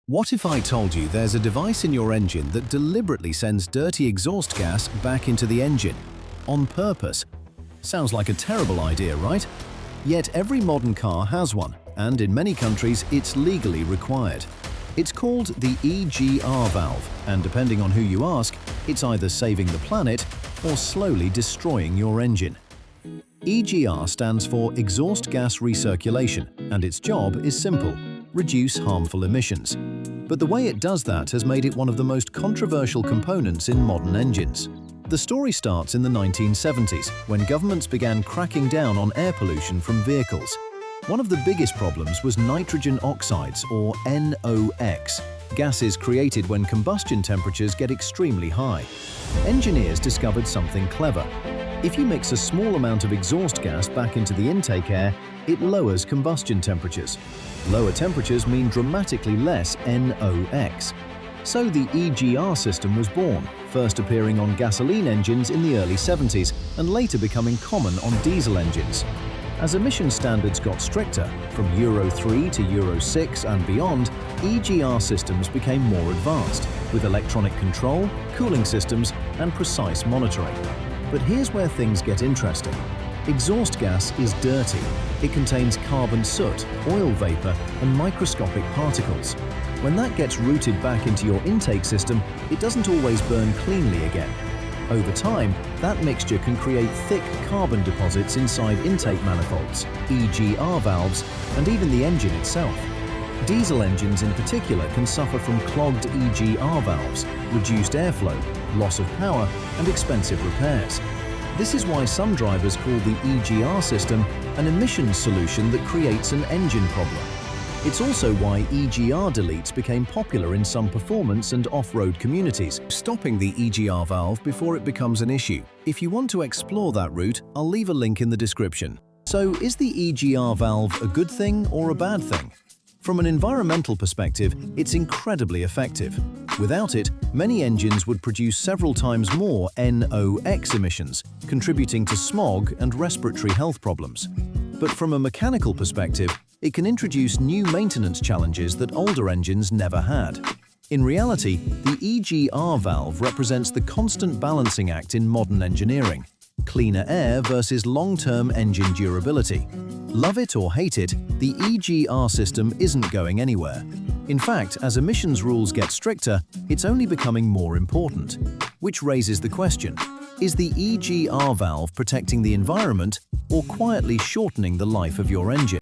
What if I told you there's a device in your engine that deliberately sends dirty exhaust gas back into the engine, on purpose? Sounds like a terrible idea, right? Yet every modern car has one, and in many countries it's legally required. It's called the EGR valve, and depending on who you ask, it's either saving the planet or slowly destroying your engine. EGR stands for Exhaust Gas Recirculation, and its job is simple: reduce harmful emissions. But the way it does that has made it one of the most controversial components in modern engines. The story starts in the 1970s, when governments began cracking down on air pollution from vehicles. One of the biggest problems was nitrogen oxides, or NOx, gases created when combustion temperatures get extremely high. Engineers discovered something clever. If you mix a small amount of exhaust gas back into the intake air, it lowers combustion temperatures. Lower temperatures mean dramatically less NOx. So the EGR system was born, first appearing on gasoline engines in the early 70s and later becoming common on diesel engines. As emission standards got stricter, from Euro 3 to Euro 6 and beyond, EGR systems became more advanced, with electronic control, cooling systems, and precise monitoring. But here's where things get interesting. Exhaust gas is dirty. It contains carbon soot, oil vapor, and microscopic particles. When that gets routed back into your intake system, it doesn't always burn cleanly again. Over time, that mixture can create thick carbon deposits inside intake manifolds, EGR valves, and even the engine itself. Diesel engines in particular can suffer from clogged EGR valves, reduced airflow, loss of power, and expensive repairs. This is why some drivers call the EGR system an emissions solution that creates an engine problem. It's also why EGR deletes became popular in some performance and off-road communities, stopping the EGR valve before it becomes an issue. If you want to explore that route, I'll leave a link in the description. So, is the EGR valve a good thing or a bad thing? From an environmental perspective, it's incredibly effective. Without it, many engines would produce several times more NOx emissions, contributing to smog and respiratory health problems. But from a mechanical perspective, it can introduce new maintenance challenges that older engines never had. In reality, the EGR valve represents the constant balancing act in modern engineering: cleaner air versus long-term engine durability. Love it or hate it, the EGR system isn't going anywhere. In fact, as emissions rules get stricter, it's only becoming more important. Which raises the question: is the EGR valve protecting the environment or quietly shortening the life of your engine?